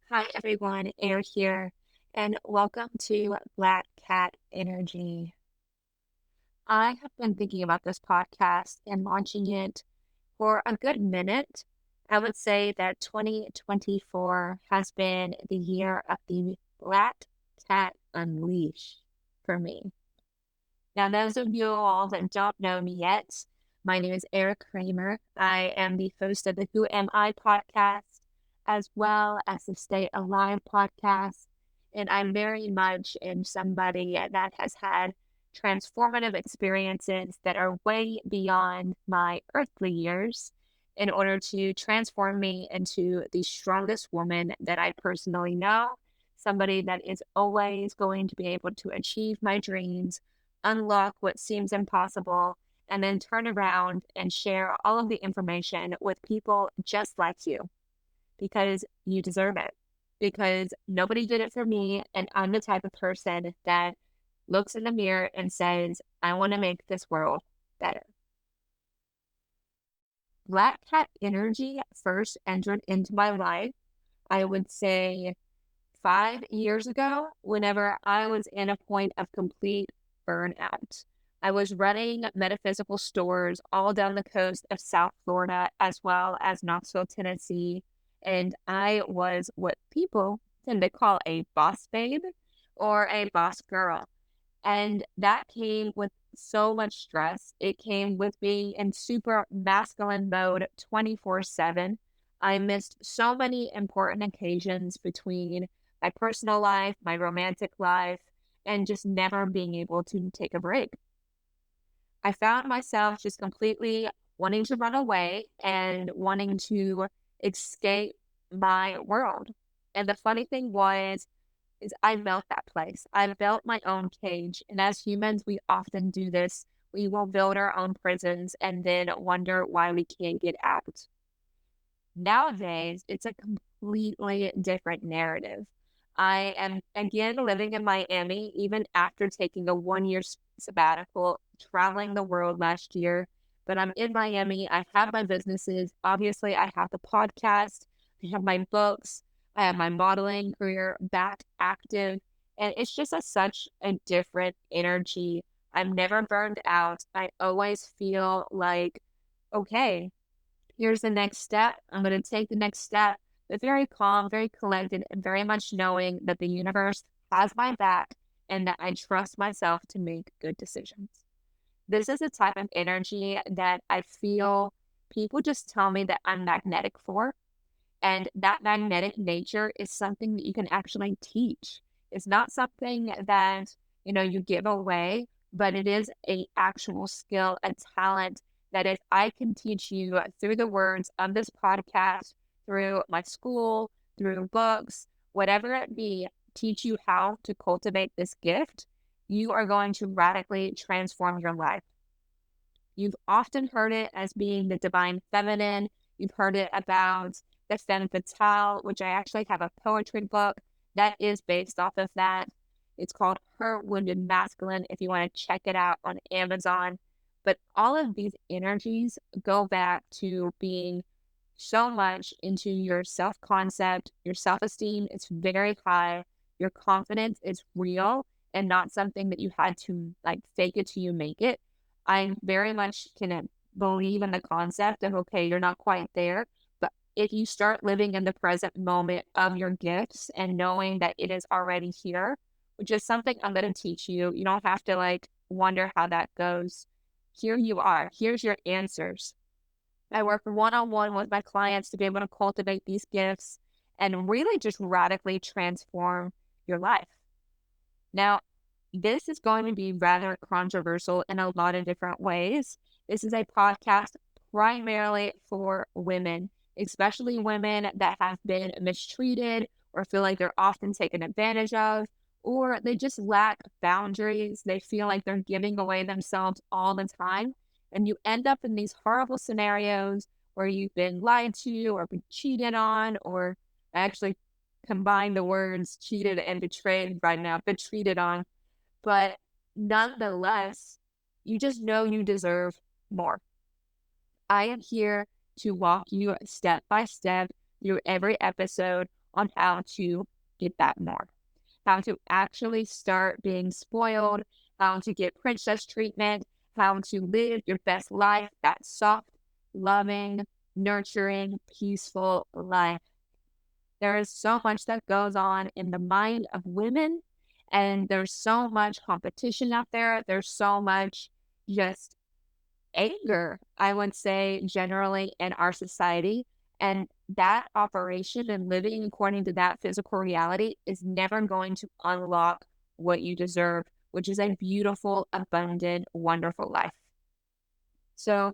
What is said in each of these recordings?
Hi everyone, Air here, and welcome to Black Cat Energy. I have been thinking about this podcast and launching it for a good minute. I would say that 2024 has been the year of the Black Cat Unleash for me. Now, those of you all that don't know me yet, my name is Air Kraehmer. I am the host of the Who Am I podcast, as well as the Stay Alive podcast. And I'm very much in somebody that has had transformative experiences that are way beyond my earthly years in order to transform me into the strongest woman that I personally know, somebody that is always going to be able to achieve my dreams, unlock what seems impossible, and then turn around and share all of the information with people just like you because you deserve it. Because nobody did it for me. And I'm the type of person that looks in the mirror and says, I want to make this world better. Black cat energy first entered into my life, I would say 5 years ago, whenever I was in a point of complete burnout. I was running metaphysical stores all down the coast of South Florida as well as Knoxville, Tennessee. And I was what people tend to call a boss babe or a boss girl. And that came with so much stress. It came with being in super masculine mode 24/7. I missed so many important occasions between my personal life, my romantic life, and just never being able to take a break. I found myself just completely wanting to run away and wanting to escape my world. And the funny thing is I built that place. I built my own cage. And as humans, we often do this. We will build our own prisons and then wonder why we can't get out. Nowadays, it's a completely different narrative. I am again living in Miami, even after taking a 1 year sabbatical, traveling the world last year. But I'm in Miami. I have my businesses. Obviously, I have the podcast, I have my books, I have my modeling career back active. And it's just such a different energy. I'm never burned out. I always feel like, okay, here's the next step. I'm going to take the next step, but very calm, very collected, and very much knowing that the universe has my back and that I trust myself to make good decisions. This is a type of energy that I feel people just tell me that I'm magnetic for. And that magnetic nature is something that you can actually teach. It's not something that, you give away, but it is a actual skill, a talent that if I can teach you through the words of this podcast, through my school, through books, whatever it be, teach you how to cultivate this gift, you are going to radically transform your life. You've often heard it as being the divine feminine. You've heard it about the femme fatale, which I actually have a poetry book that is based off of that. It's called Her Wounded Masculine if you want to check it out on Amazon. But all of these energies go back to being so much into your self concept, your self esteem is very high, your confidence is real and not something that you had to like fake it till you make it. I very much can believe in the concept of, okay, you're not quite there. But if you start living in the present moment of your gifts and knowing that it is already here, which is something I'm going to teach you, you don't have to like wonder how that goes. Here you are. Here's your answers. I work one on one with my clients to be able to cultivate these gifts and really just radically transform your life. Now, this is going to be rather controversial in a lot of different ways. This is a podcast primarily for women, especially women that have been mistreated or feel like they're often taken advantage of, or they just lack boundaries. They feel like they're giving away themselves all the time. And you end up in these horrible scenarios where you've been lied to or been cheated on, or I actually combine the words cheated and betrayed right now, been treated on. But nonetheless, you just know you deserve more. I am here to walk you step by step through every episode on how to get that more, how to actually start being spoiled, how to get princess treatment, how to live your best life, that soft, loving, nurturing, peaceful life. There is so much that goes on in the mind of women, and there's so much competition out there. There's so much just anger, I would say, generally in our society. And that operation and living according to that physical reality is never going to unlock what you deserve, which is a beautiful, abundant, wonderful life. So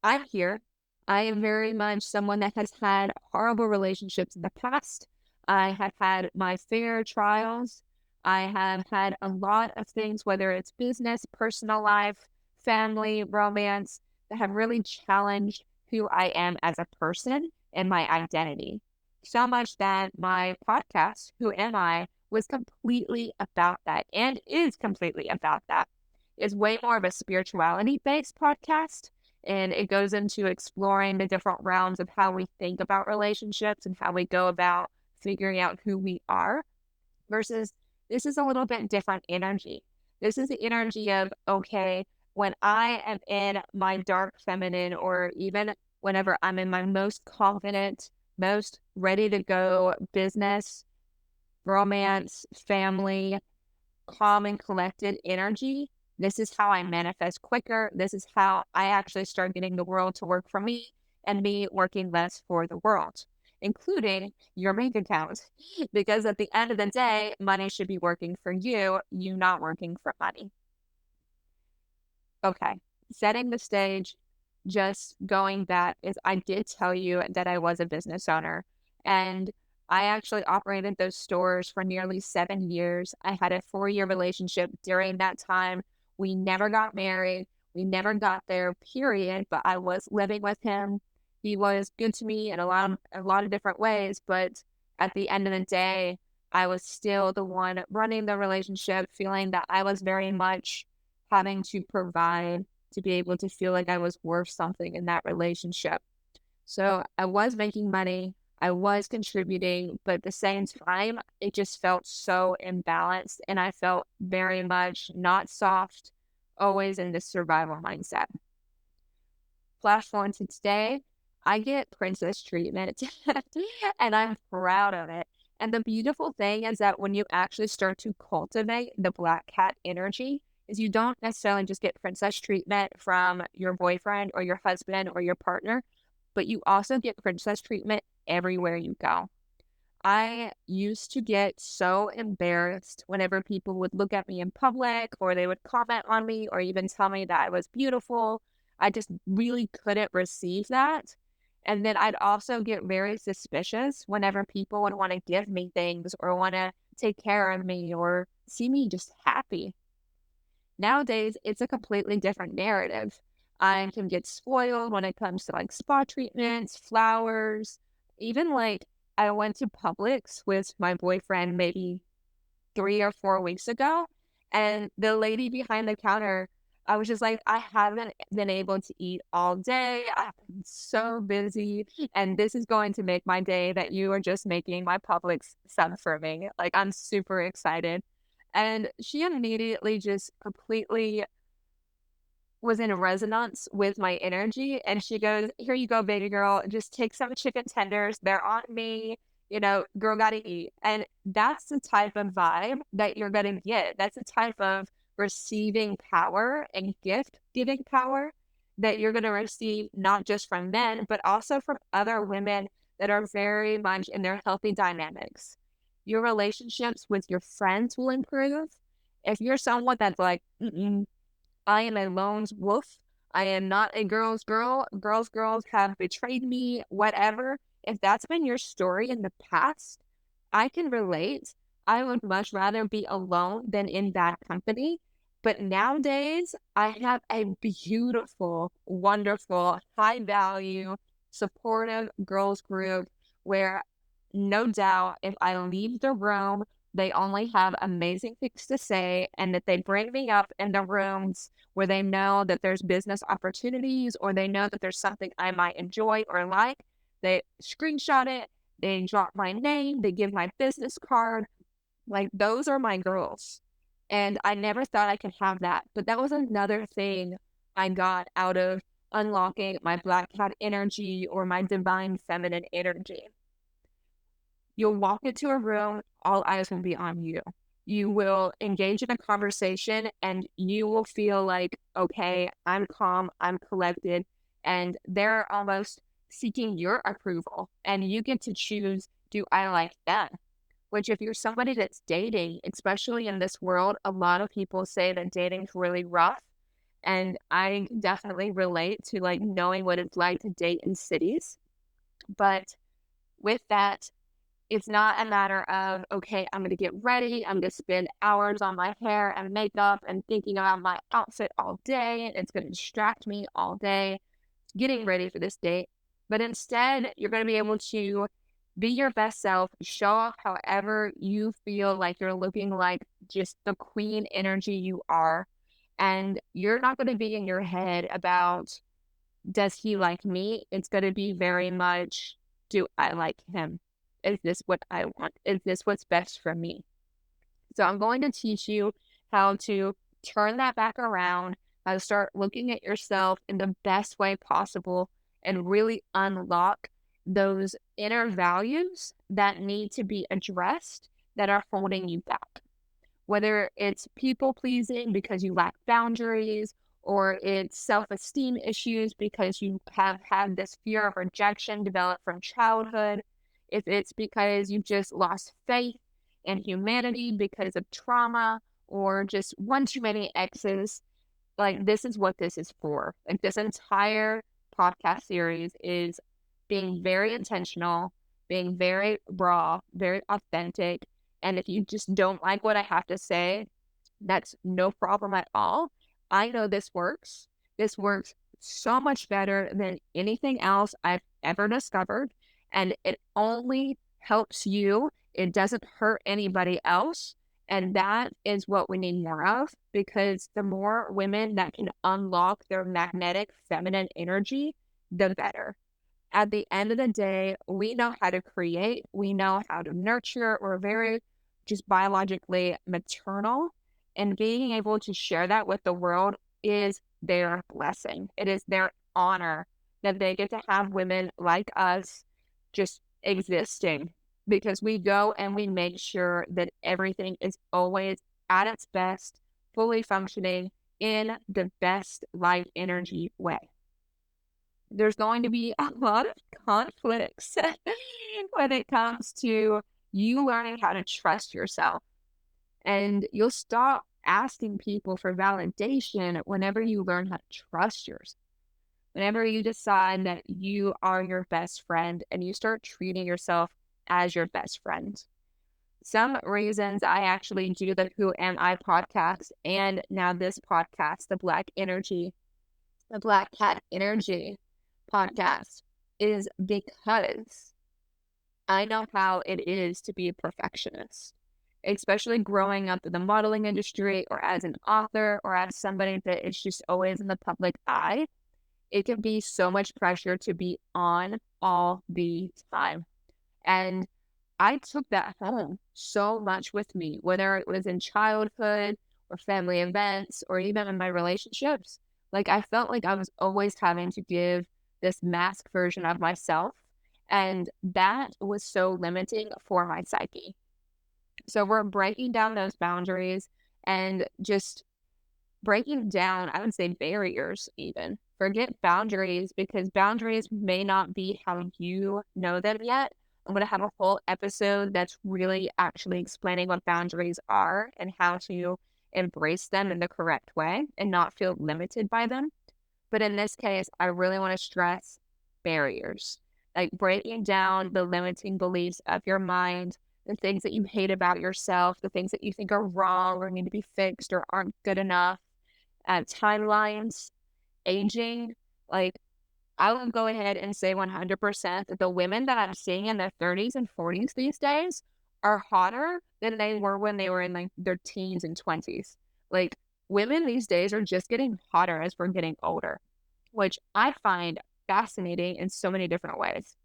I'm here. I am very much someone that has had horrible relationships in the past. I have had my fair trials. I have had a lot of things, whether it's business, personal life, family, romance, that have really challenged who I am as a person and my identity. So much that my podcast, Who Am I, was completely about that and is completely about that. It's way more of a spirituality based podcast, and it goes into exploring the different realms of how we think about relationships and how we go about figuring out who we are versus this is a little bit different energy. This is the energy of, okay, when I am in my dark feminine, or even whenever I'm in my most confident, most ready to go business, romance, family, calm and collected energy, this is how I manifest quicker. This is how I actually start getting the world to work for me and me working less for the world, including your bank account. Because at the end of the day, money should be working for you, you not working for money. Okay, setting the stage, just going back is I did tell you that I was a business owner, and I actually operated those stores for nearly 7 years. I had a 4-year relationship during that time. We never got married. We never got there, period. But I was living with him. He was good to me in a lot of different ways. But at the end of the day, I was still the one running the relationship, feeling that I was very much having to provide to be able to feel like I was worth something in that relationship. So I was making money, I was contributing, but at the same time, it just felt so imbalanced. And I felt very much not soft, always in this survival mindset. Flash forward to today, I get princess treatment and I'm proud of it. And the beautiful thing is that when you actually start to cultivate the black cat energy, is you don't necessarily just get princess treatment from your boyfriend or your husband or your partner, but you also get princess treatment everywhere you go. I used to get so embarrassed whenever people would look at me in public or they would comment on me or even tell me that I was beautiful. I just really couldn't receive that. And then I'd also get very suspicious whenever people would want to give me things or want to take care of me or see me just happy. Nowadays, it's a completely different narrative. I can get spoiled when it comes to like spa treatments, flowers, even like I went to Publix with my boyfriend maybe 3 or 4 weeks ago, and the lady behind the counter, I was just like, I haven't been able to eat all day. I've been so busy, and this is going to make my day that you are just making my Publix sub for me. Like, I'm super excited. And she immediately just completely was in resonance with my energy. And she goes, here you go, baby girl. Just take some chicken tenders. They're on me. Girl gotta eat. And that's the type of vibe that you're gonna get. That's the type of receiving power and gift giving power that you're gonna receive not just from men, but also from other women that are very much in their healthy dynamics. Your relationships with your friends will improve. If you're someone that's like, mm-mm, I am a lone wolf. I am not a girl's girl. Girls have betrayed me, whatever. If that's been your story in the past, I can relate. I would much rather be alone than in bad company. But nowadays, I have a beautiful, wonderful, high value, supportive girls group where no doubt if I leave the room, they only have amazing things to say and that they bring me up in the rooms where they know that there's business opportunities or they know that there's something I might enjoy or like. They screenshot it, They drop my name, they give my business card. Like, those are my girls. And I never thought I could have that. But that was another thing I got out of unlocking my black cat energy or my divine feminine energy. You'll walk into a room, all eyes will be on you. You will engage in a conversation and you will feel like, okay, I'm calm, I'm collected, and they're almost seeking your approval. And you get to choose, do I like them? Which, if you're somebody that's dating, especially in this world, a lot of people say that dating's really rough. And I definitely relate to like knowing what it's like to date in cities. But with that, it's not a matter of, okay, I'm going to get ready. I'm going to spend hours on my hair and makeup and thinking about my outfit all day. And it's going to distract me all day getting ready for this date. But instead, you're going to be able to be your best self, show off however you feel like you're looking like just the queen energy you are. And you're not going to be in your head about, does he like me? It's going to be very much, do I like him? Is this what I want? Is this what's best for me? So I'm going to teach you how to turn that back around, how to start looking at yourself in the best way possible and really unlock those inner values that need to be addressed that are holding you back. Whether it's people pleasing because you lack boundaries, or it's self-esteem issues because you have had this fear of rejection developed from childhood, if it's because you just lost faith in humanity because of trauma or just one too many exes, like, this is what this is for. Like, this entire podcast series is being very intentional, being very raw, very authentic. And if you just don't like what I have to say, that's no problem at all. I know this works. This works so much better than anything else I've ever discovered. And it only helps you. It doesn't hurt anybody else. And that is what we need more of, because the more women that can unlock their magnetic feminine energy, the better. At the end of the day, we know how to create, we know how to nurture. We're very just biologically maternal, and being able to share that with the world is their blessing. It is their honor that they get to have women like us just existing, because we go and we make sure that everything is always at its best, fully functioning in the best life energy way. There's going to be a lot of conflicts when it comes to you learning how to trust yourself. And you'll stop asking people for validation whenever you learn how to trust yourself. Whenever you decide that you are your best friend and you start treating yourself as your best friend. Some reasons I actually do the Who Am I podcast and now this podcast, the Black Cat Energy podcast, is because I know how it is to be a perfectionist, especially growing up in the modeling industry or as an author or as somebody that is just always in the public eye. It can be so much pressure to be on all the time. And I took that home so much with me, whether it was in childhood or family events or even in my relationships. Like, I felt like I was always having to give this mask version of myself. And that was so limiting for my psyche. So we're breaking down those boundaries and just breaking down, I would say, barriers even. Forget boundaries, because boundaries may not be how you know them yet. I'm going to have a whole episode that's really actually explaining what boundaries are and how to embrace them in the correct way and not feel limited by them. But in this case, I really want to stress barriers, like breaking down the limiting beliefs of your mind, the things that you hate about yourself, the things that you think are wrong or need to be fixed or aren't good enough, timelines, aging. Like, I will go ahead and say 100% that the women that I'm seeing in their 30s and 40s these days are hotter than they were when they were in like their teens and 20s. Like, women these days are just getting hotter as we're getting older, which I find fascinating in so many different ways.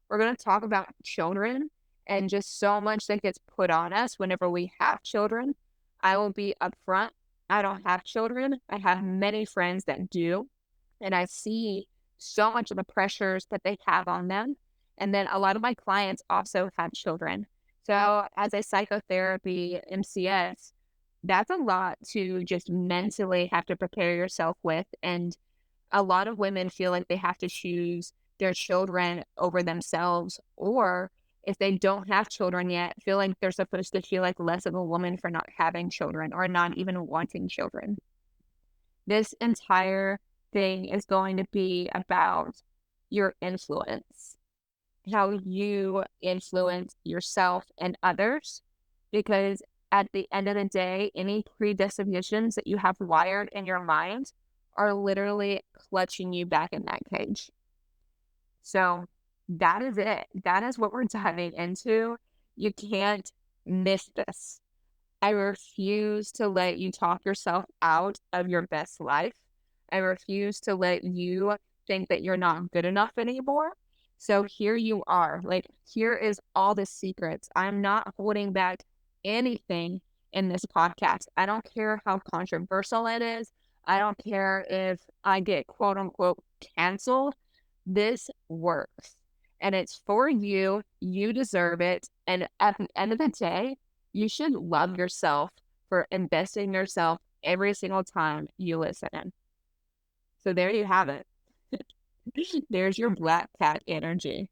we're going to talk about children and just so much that gets put on us whenever we have children. I will be upfront. I don't have children. I have many friends that do. And I see so much of the pressures that they have on them. And then a lot of my clients also have children. So as a psychotherapy MCS, that's a lot to just mentally have to prepare yourself with. And a lot of women feel like they have to choose their children over themselves, or if they don't have children yet, feel like they're supposed to feel like less of a woman for not having children or not even wanting children. This entire thing is going to be about your influence, how you influence yourself and others, because at the end of the day, any predispositions that you have wired in your mind are literally clutching you back in that cage. So that is it. That is what we're diving into. You can't miss this. I refuse to let you talk yourself out of your best life. I refuse to let you think that you're not good enough anymore. So here you are. Like, here is all the secrets. I'm not holding back anything in this podcast. I don't care how controversial it is. I don't care if I get quote unquote canceled. This works. And it's for you. You deserve it. And at the end of the day, you should love yourself for investing in yourself every single time you listen. So there you have it. There's your black cat energy.